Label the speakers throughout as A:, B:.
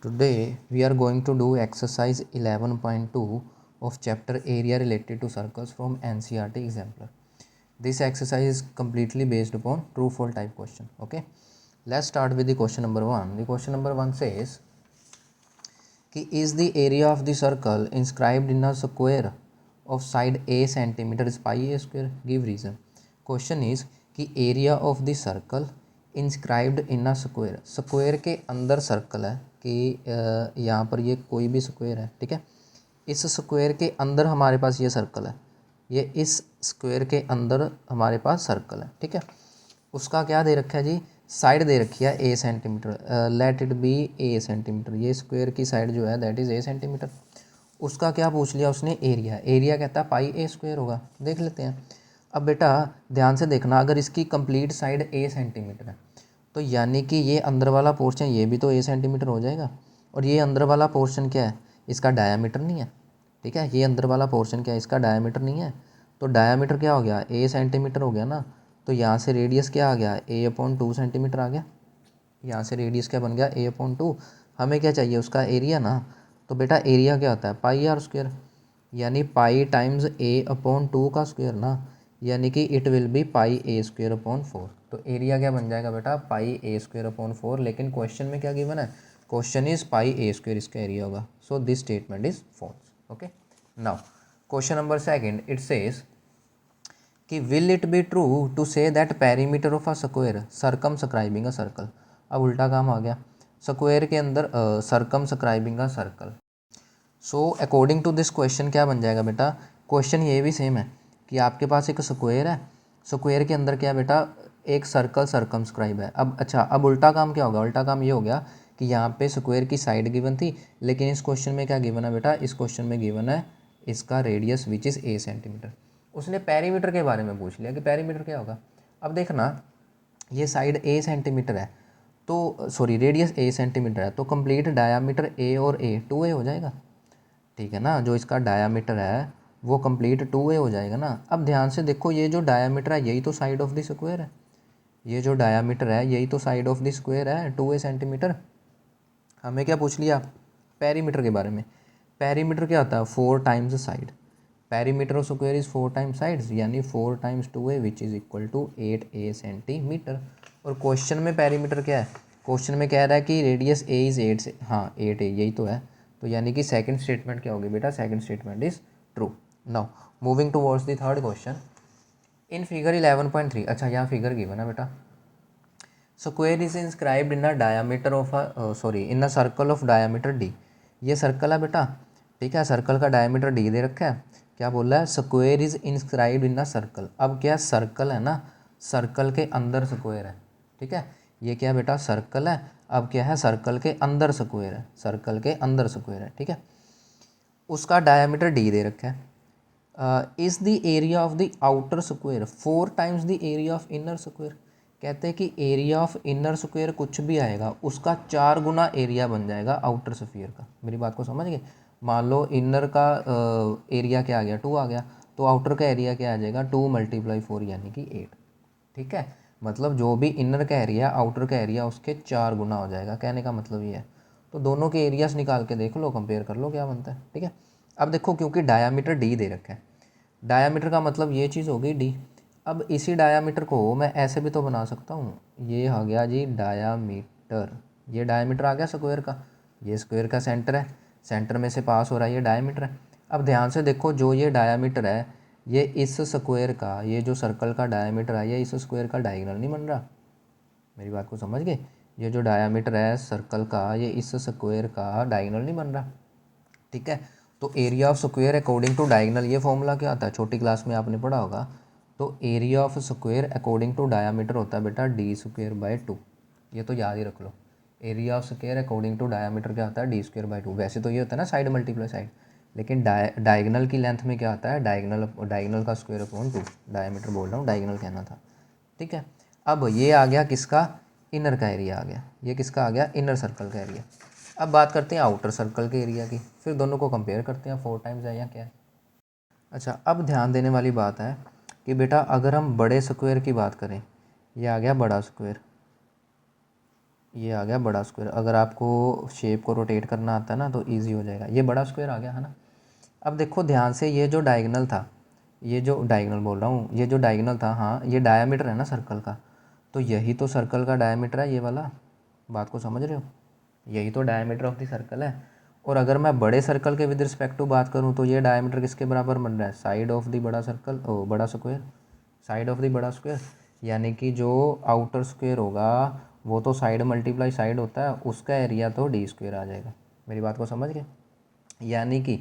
A: Today we are going to do exercise 11.2 of chapter area related to circles from NCERT exemplar. This exercise is completely based upon true false type question. Okay, let's start with the question number 1. The question number 1 says कि is the area of the circle inscribed in a square of side a centimeter is pi a square. Give reason. Question is कि area of the circle inscribed in a square. Square के अंदर circle है कि यहाँ पर ये कोई भी स्क्वायर है, ठीक है। इस स्क्वायर के अंदर हमारे पास ये सर्कल है, ये इस स्क्वायर के अंदर हमारे पास सर्कल है, ठीक है। उसका क्या दे रखा है जी, साइड दे रखी है A centimetre, let it be A centimetre. ये स्क्वायर की साइड जो है दैट इज़ ए सेंटीमीटर। उसका क्या पूछ लिया उसने, एरिया। एरिया कहता है पाई ए स्क्वायर होगा, देख लेते हैं। अब बेटा ध्यान से देखना, अगर इसकी कंप्लीट साइड ए सेंटीमीटर है तो यानी कि ये अंदर वाला पोर्शन ये भी तो ए सेंटीमीटर हो जाएगा, और ये अंदर वाला पोर्शन क्या है, इसका डायामीटर नहीं है, ठीक है। ये अंदर वाला पोर्शन क्या है, इसका डायामीटर नहीं है, तो डायामीटर क्या हो गया, ए सेंटीमीटर हो गया ना। तो यहाँ से रेडियस क्या आ गया, a/2 सेंटीमीटर आ गया। यहाँ से रेडियस क्या बन गया, a/2। हमें क्या चाहिए, उसका एरिया ना। तो बेटा एरिया क्या होता है, पाई आर स्क्वायर, यानी पाई टाइम्स a/2 का स्क्वायर ना, यानी कि it will be pi A square upon 4। तो एरिया क्या बन जाएगा बेटा, पाई ए स्क्वायर अपॉन 4। लेकिन क्वेश्चन में क्या गिवन है, question is pi A square इसका एरिया होगा। So this statement is false. Okay, now question number second, it says कि will it be true to say that perimeter of a square circumscribing a circle. अब उल्टा काम आ गया, square के अंदर circumscribing a circle. So according to this question क्या बन जाएगा बेटा, क्वेश्चन ये भी सेम है कि आपके पास एक स्क्वायर है, स्क्वायर के अंदर क्या बेटा, एक सर्कल सर्कमस्क्राइब है। अब अच्छा, अब उल्टा काम क्या होगा, उल्टा काम ये हो गया कि यहाँ पे स्क्वायर की साइड गिवन थी, लेकिन इस क्वेश्चन में क्या गिवन है बेटा, इस क्वेश्चन में गिवन है इसका radius which is a centimetre. उसने पेरीमीटर के बारे में पूछ लिया कि पेरीमीटर क्या होगा। अब देखना, ये साइड ए सेंटीमीटर है तो सॉरी रेडियस ए सेंटीमीटर है, तो कंप्लीट डायामीटर ए और ए 2a हो जाएगा, ठीक है ना। जो इसका डायामीटर है वो कंप्लीट 2a हो जाएगा ना। अब ध्यान से देखो, ये जो डायामीटर है यही तो साइड ऑफ द स्क्वायर है, ये जो डायामीटर है यही तो साइड ऑफ द स्क्वायर है, 2a सेंटीमीटर। हमें क्या पूछ लिया, पेरीमीटर के बारे में। पेरीमीटर क्या होता है, 4 times side. Perimeter of square is 4 times sides, यानी 4 times 2a which is equal to 8a centimetre. और क्वेश्चन में पेरीमीटर क्या है, क्वेश्चन में कह रहा है कि रेडियस ए इज़ 8 से, हाँ 8a यही तो है। तो यानी कि सेकंड स्टेटमेंट क्या होगी बेटा, second statement is true. Now moving towards the third question in figure 11.3। अच्छा, यहाँ फिगर गिवन है बेटा, square is inscribed in a diameter of in a circle of diameter D. ये सर्कल है बेटा, ठीक है, सर्कल का डायमीटर डी दे रखा है। क्या बोल रहा है, square is inscribed in a circle. अब क्या सर्कल है ना, सर्कल के अंदर स्क्वायर है, ठीक है। ये क्या बेटा, सर्कल है। अब क्या है, सर्कल के अंदर स्क्वायर है, सर्कल के अंदर स्क्वायर है, ठीक है। उसका डायमीटर डी दे रखा है। Is the area of the outer square 4 times the area of inner square. कहते हैं कि एरिया ऑफ इनर स्क्वायर कुछ भी आएगा उसका 4 गुना एरिया बन जाएगा आउटर स्फीयर का। मेरी बात को समझ गए। मान लो इनर का एरिया क्या आ गया, 2 आ गया, तो आउटर का एरिया क्या आ जाएगा, 2 × 4 यानी कि 8, ठीक है। मतलब जो भी इनर का एरिया आउटर का एरिया उसके 4 गुना हो जाएगा, कहने का मतलब ये है। तो दोनों के एरियाज निकाल के देख लो, कंपेयर कर लो क्या बनता है, ठीक है। अब देखो, क्योंकि डायामीटर डी दे रखा है, डायामीटर का मतलब ये चीज़ हो गई डी। अब इसी डायामीटर को मैं ऐसे भी तो बना सकता हूँ, ये आ गया जी डायामीटर, ये डायामीटर आ गया स्क्वायर का, ये स्क्वायर का सेंटर है, सेंटर में से पास हो रहा है, ये डायामीटर है। अब ध्यान से देखो, जो ये डायामीटर है ये इस स्क्वायर का, ये जो सर्कल का डायामीटर है ये इस स्क्वायर का डायगोनल नहीं बन रहा। मेरी बात को समझ गए। ये जो डायामीटर है सर्कल का ये इस स्क्वायर का डायगोनल नहीं बन रहा, ठीक है। तो area of square according to diagonal, ये फॉर्मूला क्या आता है, छोटी क्लास में आपने पढ़ा होगा। तो area of square according to diameter होता है बेटा d²/2। ये तो याद ही रख लो। Area of square according to diameter क्या होता है, d²/2। वैसे तो ये होता है ना साइड मल्टीप्लाई साइड, लेकिन डायगोनल की लेंथ में क्या आता है, डायगोनल का स्क्वायर अपॉन 2। डायमीटर बोल रहा हूँ, डायगोनल कहना था, ठीक है। अब ये आ गया किसका, इनर का एरिया आ गया, ये किसका आ गया, इनर सर्कल का एरिया। अब बात करते हैं आउटर सर्कल के एरिया की, फिर दोनों को कंपेयर करते हैं, 4 टाइम्स है या क्या है। अच्छा, अब ध्यान देने वाली बात है कि बेटा अगर हम बड़े स्क्वायर की बात करें, ये आ गया बड़ा स्क्वायर, ये आ गया बड़ा स्क्वायर। अगर आपको शेप को रोटेट करना आता है ना तो ईजी हो जाएगा। ये बड़ा स्क्वायर आ गया है ना। अब देखो ध्यान से, ये जो डायगोनल था, ये जो डायगोनल बोल रहा हूँ, ये जो डायगोनल था, हाँ ये डायामीटर है ना सर्कल का, तो यही तो सर्कल का डायामीटर है ये वाला। बात को समझ रहे हो? यही तो डायमीटर ऑफ द सर्कल है। और अगर मैं बड़े सर्कल के विद रिस्पेक्ट टू बात करूँ तो ये डायमीटर किसके बराबर बन रहा है? साइड ऑफ द बड़ा सर्कल, ओ बड़ा स्क्वायर, साइड ऑफ द बड़ा स्क्वायर। यानी कि जो आउटर स्क्वायर होगा वो तो साइड मल्टीप्लाई साइड होता है, उसका एरिया तो डी स्क्वायर आ जाएगा। मेरी बात को समझ गए? यानी कि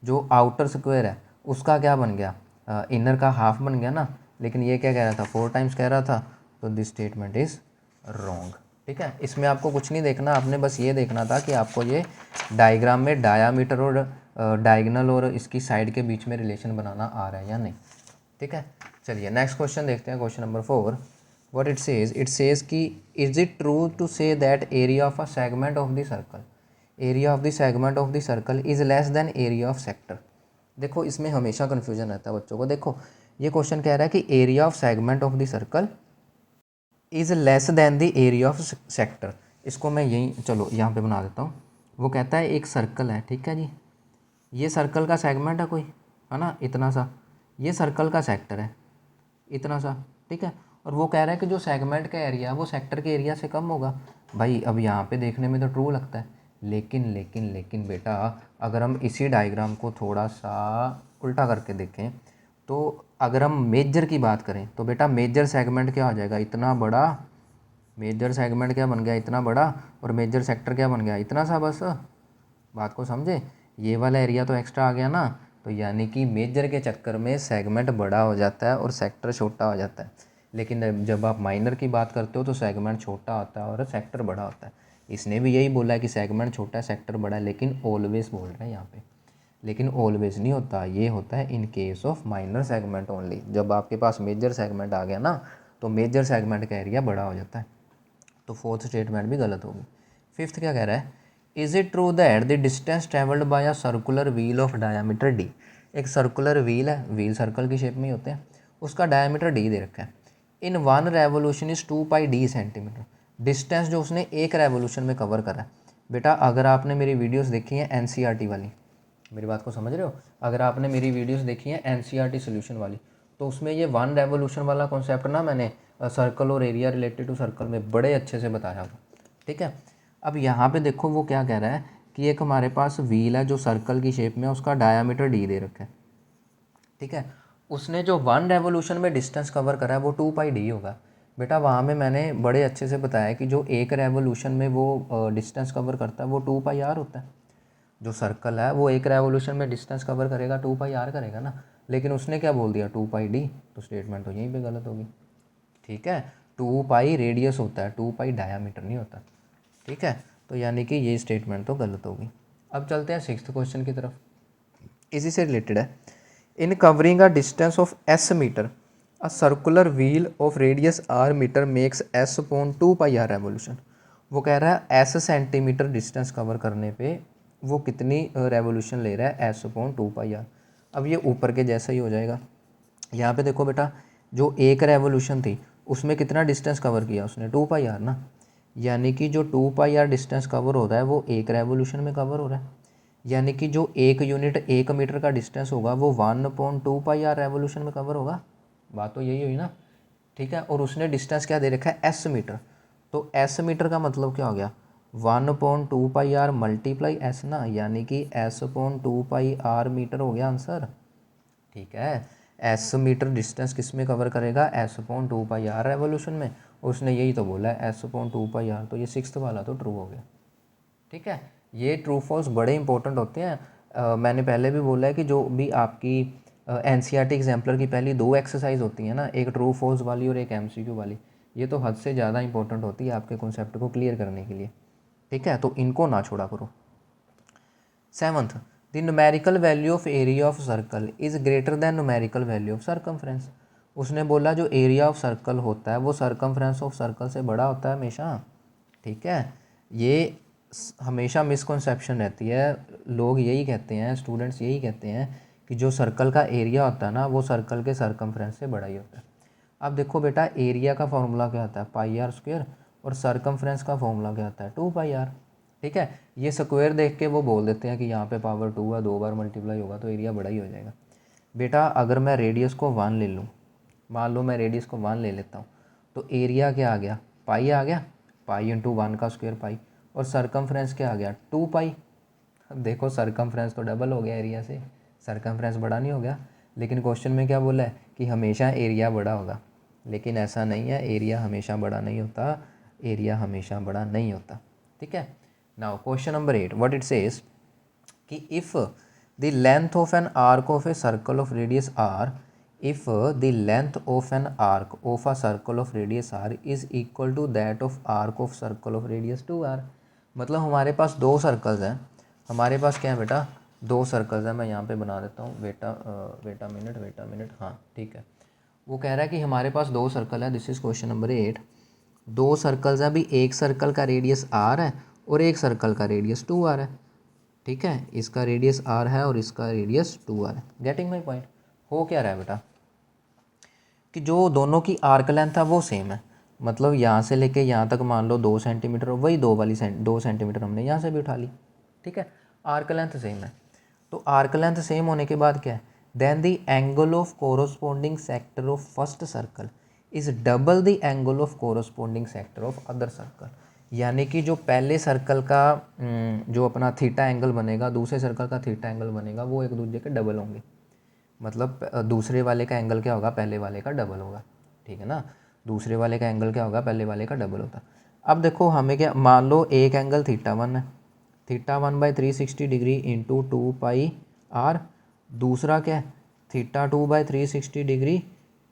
A: जो आउटर स्क्वायर है उसका क्या बन गया? इनर का हाफ बन गया ना। लेकिन ये क्या कह रहा था? 4 टाइम्स कह रहा था। तो दिस स्टेटमेंट इज़ रॉन्ग। ठीक है, इसमें आपको कुछ नहीं देखना, आपने बस ये देखना था कि आपको ये डायग्राम में डायामीटर और डायगोनल और इसकी साइड के बीच में रिलेशन बनाना आ रहा है या नहीं। ठीक है, चलिए नेक्स्ट क्वेश्चन देखते हैं। Question number 4, what it says कि is it true to say that area of a segment of the circle, area of the segment of the circle is less than area of sector. देखो इसमें हमेशा confusion रहता है बच्चों को। देखो ये क्वेश्चन कह रहा है कि area of segment of the circle is less than the area of sector. इसको मैं यहीं चलो यहाँ पे बना देता हूँ। वो कहता है एक सर्कल है, ठीक है जी, ये सर्कल का सेगमेंट है कोई, है ना, इतना सा, ये सर्कल का सेक्टर है इतना सा, ठीक है। और वो कह रहा है कि जो सेगमेंट का एरिया है वो सेक्टर के एरिया से कम होगा। भाई अब यहाँ पे देखने में तो ट्रू लगता है, लेकिन लेकिन लेकिन बेटा अगर हम इसी डायग्राम को थोड़ा सा उल्टा करके देखें तो अगर हम मेजर की बात करें तो बेटा मेजर सेगमेंट क्या हो जाएगा? इतना बड़ा। मेजर सेगमेंट क्या बन गया? इतना बड़ा। और मेजर सेक्टर क्या बन गया? इतना सा बस। बात को समझे? ये वाला एरिया तो एक्स्ट्रा आ गया ना। तो यानी कि मेजर के चक्कर में सेगमेंट बड़ा हो जाता है और सेक्टर छोटा हो जाता है। लेकिन जब आप माइनर की बात करते हो तो सेगमेंट छोटा होता है और सेक्टर बड़ा होता है। इसने भी यही बोला है कि सेगमेंट छोटा है सेक्टर बड़ा है, लेकिन ऑलवेज बोल रहा है यहाँ पे। लेकिन ऑलवेज नहीं होता, ये होता है in case of minor segment only. जब आपके पास मेजर सेगमेंट आ गया ना तो मेजर सेगमेंट का एरिया बड़ा हो जाता है। तो फोर्थ स्टेटमेंट भी गलत होगी। फिफ्थ क्या कह रहा है? Is it true that the distance travelled by a circular wheel of diameter D. एक सर्कुलर व्हील है, व्हील सर्कल की शेप में ही होते हैं, उसका डायामीटर डी दे रखा है। In one revolution is 2 pi D centimetre. Distance जो उसने एक रेवोल्यूशन में कवर करा है। बेटा अगर आपने मेरी वीडियोस देखी हैं एनसीईआरटी वाली, मेरी बात को समझ रहे हो? अगर आपने मेरी वीडियोस देखी हैं एनसीईआरटी सॉल्यूशन वाली, तो उसमें ये वन रेवोल्यूशन वाला कॉन्सेप्ट ना मैंने सर्कल और एरिया रिलेटेड टू सर्कल में बड़े अच्छे से बताया था। ठीक है, अब यहाँ पे देखो वो क्या कह रहा है कि एक हमारे पास व्हील है जो सर्कल की शेप में है, उसका डायामीटर डी दे रखा है। ठीक है, उसने जो वन रेवोल्यूशन में डिस्टेंस कवर करा है वो 2 पाई डी होगा। बेटा वहाँ में मैंने बड़े अच्छे से बताया कि जो एक रेवोल्यूशन में वो डिस्टेंस कवर करता है वो 2 पाई आर होता है। जो सर्कल है वो एक रेवोल्यूशन में डिस्टेंस कवर करेगा 2 पाई आर करेगा ना। लेकिन उसने क्या बोल दिया? 2 पाई डी। तो स्टेटमेंट तो यहीं पे गलत होगी। ठीक है, 2 पाई रेडियस होता है, 2 पाई डायामीटर नहीं होता। ठीक है, तो यानी कि ये स्टेटमेंट तो गलत होगी। अब चलते हैं सिक्स्थ क्वेश्चन की तरफ, इसी से रिलेटेड है। In covering a distance of s metre a circular wheel of radius r metre makes s upon 2 pi r revolution. वो कह रहा है एस सेंटीमीटर डिस्टेंस कवर करने पे वो कितनी रेवोल्यूशन ले रहा है? S upon 2 pi r. अब ये ऊपर के जैसा ही हो जाएगा। यहाँ पे देखो बेटा, जो एक रेवोल्यूशन थी उसमें कितना डिस्टेंस कवर किया उसने? 2 पाई आर ना। यानी कि जो 2 पाई आर डिस्टेंस कवर हो रहा है वो एक रेवोल्यूशन में कवर हो रहा है। यानी कि जो एक यूनिट 1 मीटर का डिस्टेंस होगा वो 1/2 पाई आर रेवोल्यूशन में कवर होगा। बात तो यही हुई ना। ठीक है, और उसने डिस्टेंस क्या दे रखा है? S metre. तो एस मीटर का मतलब क्या हो गया? 1/2 पाई आर मल्टीप्लाई एस ना, यानी कि s upon 2 pi r metre हो गया आंसर। ठीक है, एस मीटर डिस्टेंस किस में कवर करेगा? S upon 2 pi r revolution में। उसने यही तो बोला है, एस अपॉन 2 पाई आर। तो ये सिक्स्थ वाला तो ट्रू हो गया। ठीक है, ये ट्रू फॉल्स बड़े इंपॉर्टेंट होते हैं। मैंने पहले भी बोला है कि जो भी आपकी एनसीईआरटी एग्जाम्पलर की पहली 2 एक्सरसाइज होती हैं ना, एक ट्रू फॉल्स वाली और एक एमसीक्यू वाली, ये तो हद से ज़्यादा इंपॉर्टेंट होती है आपके कॉन्सेप्ट को क्लियर करने के लिए। ठीक है, तो इनको ना छोड़ा करो। Seventh, the numerical value of area of circle is greater than numerical value of circumference. उसने बोला जो एरिया ऑफ सर्कल होता है वो सर्कमफ्रेंस ऑफ सर्कल से बड़ा होता है हमेशा। ठीक है, ये हमेशा मिसकॉन्सेप्शन रहती है। लोग यही कहते हैं, स्टूडेंट्स यही कहते हैं कि जो सर्कल का एरिया होता है ना वो सर्कल के सर्कमफ्रेंस से बड़ा ही होता है। अब देखो बेटा, एरिया का फॉर्मूला क्या होता है? पाई आर स्क्वायर। और सरकमफ्रेंस का फॉर्मूला क्या आता है 2πr। ठीक है, ये स्क्वायर देख के वो बोल देते हैं कि यहाँ पे पावर 2 है, 2 बार मल्टीप्लाई होगा तो एरिया बड़ा ही हो जाएगा। बेटा अगर मैं रेडियस को 1 ले लूँ, मान लो मैं रेडियस को 1 ले लेता हूँ, तो एरिया क्या आ गया, पाई आ गया, पाई इंटू 1 का स्क्वायर पाई, और सरकमफ्रेंस क्या आ गया 2π। अब देखो सरकमफ्रेंस तो डबल हो गया एरिया से, सरकमफ्रेंस बड़ा नहीं हो गया। लेकिन क्वेश्चन में क्या बोला है कि हमेशा एरिया बड़ा होगा, लेकिन ऐसा नहीं है, एरिया हमेशा बड़ा नहीं होता, एरिया हमेशा बड़ा नहीं होता। ठीक है, now question number 8 what it says कि if the length of an arc of a circle of radius R, if the length of an arc of a circle of radius r is equal to that of arc of circle of radius 2r। मतलब हमारे पास दो circles हैं, हमारे पास क्या है बेटा, दो circles हैं। मैं यहाँ पे बना देता हूँ, वेटा मिनट, हाँ ठीक है। वो कह रहा है कि हमारे पास दो सर्कल है, दिस इज क्वेश्चन नंबर 8। दो सर्कल्स हैं, अभी एक सर्कल का रेडियस r है और एक सर्कल का रेडियस 2r है। ठीक है, इसका रेडियस r है और इसका रेडियस 2r है। Getting my point. हो क्या रहा है बेटा कि जो दोनों की आर्क लेंथ है वो सेम है, मतलब यहाँ से लेके यहाँ तक मान लो 2 सेंटीमीटर, वही 2 सेंटीमीटर हमने यहाँ से भी उठा ली। ठीक है, आर्क लेंथ सेम है। तो आर्क लेंथ सेम होने के बाद क्या है, then the angle of corresponding sector of first circle is double the angle of corresponding sector of other circle. यानी कि जो पहले सर्कल का जो अपना थीटा एंगल बनेगा, दूसरे सर्कल का थीटा एंगल बनेगा, वो एक दूसरे के डबल होंगे। मतलब दूसरे वाले का एंगल क्या होगा, पहले वाले का डबल होगा। ठीक है ना, दूसरे वाले का एंगल क्या होगा, पहले वाले का डबल होता। अब देखो हमें क्या, मान लो एक एंगल θ1 है, θ1/360 डिग्री इंटू 2πr, दूसरा क्या है θ2/360 डिग्री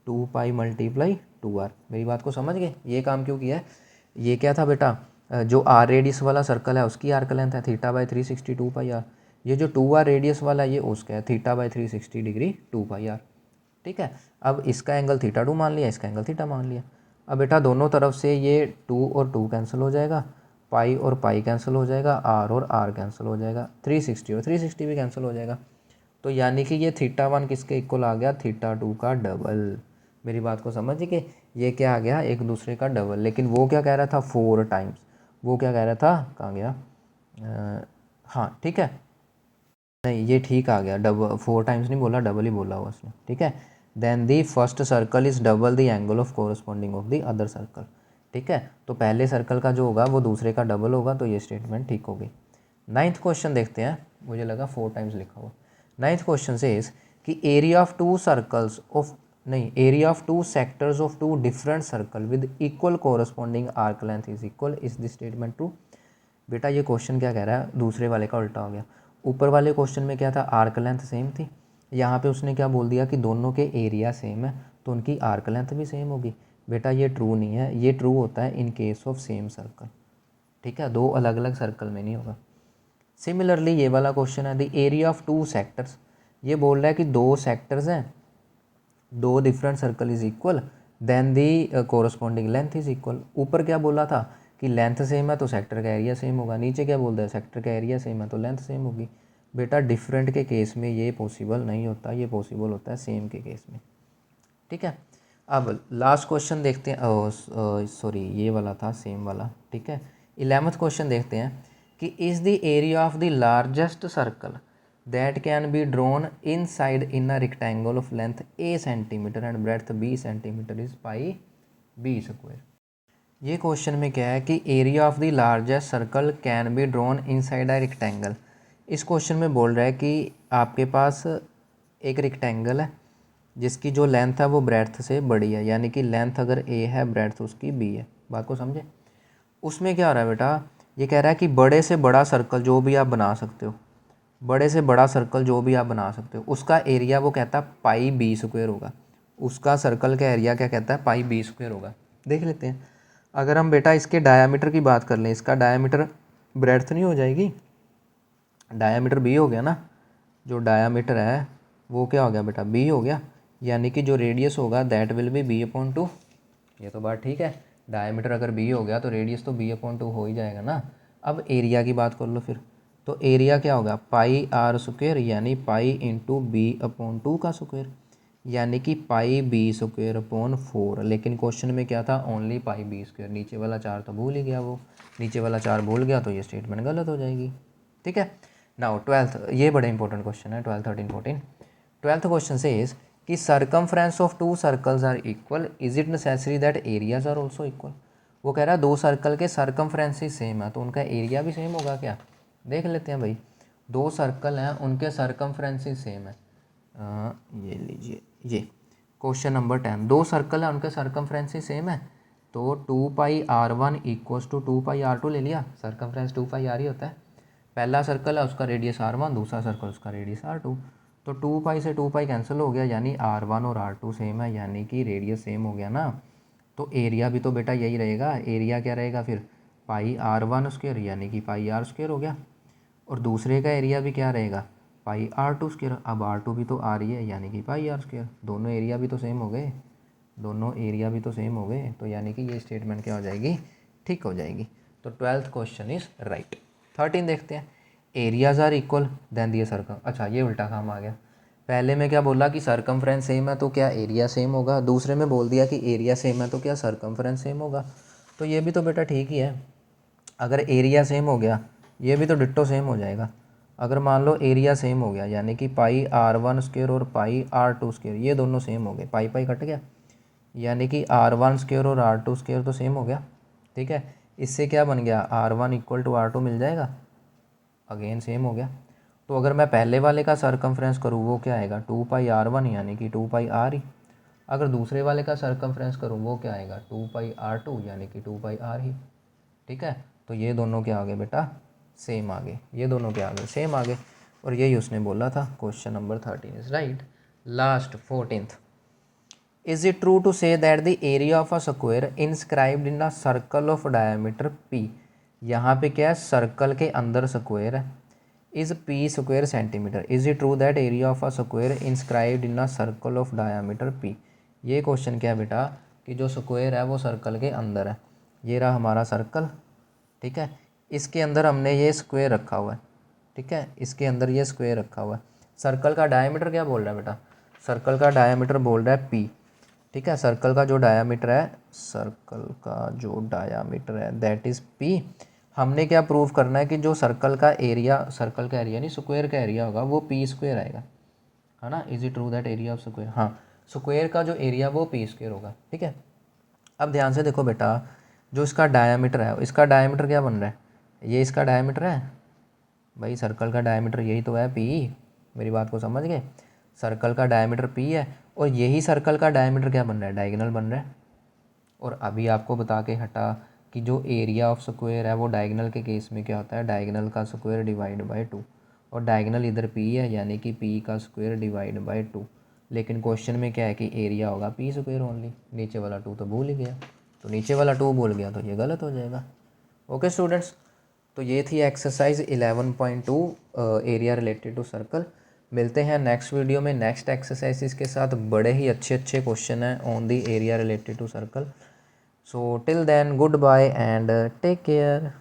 A: 2π मल्टीप्लाई 2r। मेरी बात को समझ गए, ये काम क्यों किया है। ये क्या था बेटा, जो आर रेडियस वाला सर्कल है उसकी आर्क लेंथ है θ/360 2πr, ये जो 2r रेडियस वाला ये उसका है θ/360 डिग्री 2πr। ठीक है, अब इसका एंगल θ2 मान लिया, इसका एंगल θ मान लिया। अब बेटा दोनों तरफ से ये 2 और 2 कैंसिल हो जाएगा, पाई और पाई कैंसिल हो जाएगा, आर और आर कैंसिल हो जाएगा, 360 और 360 भी कैंसिल हो जाएगा। तो यानी कि ये θ1 किसके इक्वल आ गया, θ2 का डबल। मेरी बात को समझ के, ये क्या आ गया, एक दूसरे का डबल। लेकिन वो क्या कह रहा था 4 टाइम्स, वो क्या कह रहा था, कहाँ गया, हाँ ठीक है, नहीं ये ठीक आ गया, डबल 4 टाइम्स नहीं बोला, डबल ही बोला हुआ उसने। ठीक है, then the first circle is double the angle of corresponding of the other circle. ठीक है, तो पहले सर्कल का जो होगा वो दूसरे का डबल होगा, तो ये स्टेटमेंट ठीक होगी। 9th क्वेश्चन देखते हैं, मुझे लगा 4 टाइम्स लिखा हुआ। 9th क्वेश्चन से इज कि area of two circles of, नहीं, area of two sectors of two different circle with equal corresponding arc length is equal, is the statement true. बेटा ये क्वेश्चन क्या कह रहा है, दूसरे वाले का उल्टा हो गया। ऊपर वाले क्वेश्चन में क्या था, आर्क लेंथ सेम थी, यहाँ पे उसने क्या बोल दिया कि दोनों के एरिया सेम है तो उनकी आर्क लेंथ भी सेम होगी। बेटा ये ट्रू नहीं है, ये ट्रू होता है in case of same circle. ठीक है, दो अलग अलग सर्कल में नहीं होगा। सिमिलरली ये वाला क्वेश्चन है, the area of two sectors, ये बोल रहा है कि दो सेक्टर्स हैं, दो different circle is equal, then the corresponding length is equal. ऊपर क्या बोला था कि लेंथ सेम है तो सेक्टर का एरिया सेम होगा, नीचे क्या बोलता है, सेक्टर का एरिया सेम है तो लेंथ सेम होगी। बेटा डिफरेंट के केस में ये पॉसिबल नहीं होता, ये पॉसिबल होता है सेम के केस में। ठीक है, अब लास्ट क्वेश्चन देखते हैं, सॉरी ये वाला था सेम वाला। ठीक है, 11th क्वेश्चन देखते हैं कि is the area of the largest circle that can be drawn in side in a rectangle of length a centimetre and breadth b centimetre is pi b square. ये question में क्या है कि area of the largest circle can be drawn inside a rectangle. इस question में बोल रहा है कि आपके पास एक रेक्टेंगल है जिसकी जो लेंथ है वो ब्रेड्थ से बड़ी है, यानी कि लेंथ अगर a है ब्रेड्थ उसकी b है। बात को समझे। उसमें क्या हो रहा है बेटा, ये कह रहा है कि बड़े से बड़ा सर्कल जो भी आप बना सकते हो, बड़े से बड़ा सर्कल जो भी आप बना सकते हो उसका एरिया वो कहता है पाई b स्क्वायर होगा। उसका सर्कल का एरिया क्या कहता है, पाई b स्क्वायर होगा। देख लेते हैं, अगर हम बेटा इसके डायामीटर की बात कर लें, इसका डायामीटर ब्रेड्थ नहीं हो जाएगी, डायामीटर b हो गया ना, जो डायामीटर है वो क्या हो गया बेटा b हो गया, यानी कि जो रेडियस होगा दैट विल बी b/2। ये तो बात ठीक है, डायामीटर अगर b हो गया तो रेडियस तो b/2 हो ही जाएगा ना। अब एरिया की बात कर लो फिर, तो एरिया क्या होगा पाई r स्क्वायर, यानी पाई इंटू b/2 का स्क्वायर। यानी कि पाई बी स्क्वायर अपॉन 4, लेकिन क्वेश्चन में क्या था, ओनली पाई बी स्क्वायर, नीचे वाला 4 तो भूल ही गया, वो नीचे वाला 4 भूल गया तो ये स्टेटमेंट गलत हो जाएगी। ठीक है, नाउ 12th, ये बड़ा इंपॉर्टेंट क्वेश्चन है, 12, 13, 14। 12th क्वेश्चन से इज कि circumference of 2 circles are equal, is it necessary that areas are also equal. वो कह रहा है 2 सर्कल के सर्कमफ्रेंस ही सेम है तो उनका एरिया भी सेम होगा क्या, देख लेते हैं भाई। 2 सर्कल हैं, उनके सर्कमफ्रेंस ही सेम है। ये लीजिए, ये क्वेश्चन नंबर 10, 2 सर्कल है, उनके सर्कमफ्रेंस ही सेम है, तो 2πr1 इक्वल्स टू 2πr2 ले लिया, सर्कमफ्रेंस 2πr ही होता है। पहला सर्कल है उसका रेडियस r1, दूसरा सर्कल उसका रेडियस r2, तो 2π से 2π कैंसिल हो गया, यानी r1 और r2 सेम है, यानी कि रेडियस सेम हो गया ना, तो एरिया भी तो बेटा यही रहेगा। एरिया क्या रहेगा फिर, पाई r1 स्क्वायर यानी कि पाई r स्क्वायर हो गया, और दूसरे का एरिया भी क्या रहेगा, पाई r2 स्क्वायर। अब r2 भी तो आ रही है यानी कि पाई r स्क्वायर, दोनों एरिया भी तो सेम हो गए, दोनों एरिया भी तो सेम हो गए, तो यानी कि ये स्टेटमेंट क्या हो जाएगी, ठीक हो जाएगी। तो 12th क्वेश्चन इज राइट। 13 देखते हैं, एरियाज आर इक्वल देन दिए सर्कम, अच्छा ये उल्टा काम आ गया। पहले में क्या बोला कि सर्कमफ्रेंस सेम है तो क्या एरिया सेम होगा, दूसरे में बोल दिया कि एरिया सेम है तो क्या सर्कमफ्रेंस सेम होगा, तो ये भी तो बेटा ठीक ही है। अगर एरिया सेम हो गया ये भी तो डिट्टो सेम हो जाएगा। अगर मान लो एरिया सेम हो गया यानी कि पाई r1 स्क्वायर और पाई r2 स्क्वायर ये दोनों सेम हो गए, पाई पाई कट गया, यानी कि r1 स्क्वायर और r2 स्क्वायर तो सेम हो गया। ठीक है, इससे क्या बन गया, r1 इक्वल टू r2 मिल जाएगा, अगेन सेम हो गया। तो अगर मैं पहले वाले का सर्कमफ्रेंस करूँ वो क्या आएगा, 2πr1 यानी कि 2πr ही। अगर दूसरे वाले का सर्कमफ्रेंस करूँ वो क्या आएगा, 2πr2 यानी कि 2πr ही। ठीक है, तो ये दोनों क्या आ गए बेटा, सेम आ गए, ये दोनों क्या आ गए, सेम आ गए, और यही उसने बोला था। Question number 13 is right. Last 14th, is it true to say that the area of a square inscribed in a circle of diameter p, यहाँ पे क्या है, सर्कल के अंदर स्क्वायर है, is p square centimetre, is it true that area of a square inscribed in a circle of diameter p. ये क्वेश्चन क्या है बेटा, कि जो स्क्वायर है वो सर्कल के अंदर है, ये रहा हमारा सर्कल। ठीक है, इसके अंदर हमने ये स्क्वायर रखा हुआ है। ठीक है, इसके अंदर ये स्क्वायर रखा हुआ है। सर्कल का डायमीटर क्या बोल रहा है बेटा, सर्कल का डायमीटर बोल रहा है पी। ठीक है, सर्कल का जो डायमीटर है, सर्कल का जो डायमीटर है दैट इज़ पी। हमने क्या प्रूव करना है कि जो सर्कल का एरिया, सर्कल का एरिया नहीं स्क्वायर का एरिया होगा वो पी स्क्वायर आएगा, है ना। Is it true that area of square, हाँ स्क्वायर का जो एरिया वो पी स्क्वायर होगा। ठीक है, अब ध्यान से देखो बेटा, जो इसका डायमीटर है, इसका डायमीटर क्या बन रहा है, ये इसका डायमीटर है भाई, सर्कल का डायमीटर यही तो है पी, मेरी बात को समझ गए, सर्कल का डायमीटर पी है, और यही सर्कल का डायमीटर क्या बन रहा है, डायगोनल बन रहा है। और अभी आपको बता के हटा कि जो एरिया ऑफ स्क्वायर है वो डायगोनल के केस में क्या होता है, डायगोनल का स्क्वायर डिवाइड बाय 2, और डायगोनल इधर पी है यानी कि पी का स्क्वायर डिवाइड बाय 2, लेकिन क्वेश्चन में क्या है कि एरिया होगा पी स्क्वायर ओनली, नीचे वाला 2 तो भूल ही गया, तो नीचे वाला 2 भूल गया तो ये गलत हो जाएगा। ओके स्टूडेंट्स, तो ये थी exercise 11.2 area related to circle. मिलते हैं नेक्स्ट वीडियो में नेक्स्ट एक्सरसाइजेस के साथ, बड़े ही अच्छे अच्छे क्वेश्चन हैं on the area related to circle. So till then, goodbye and take care.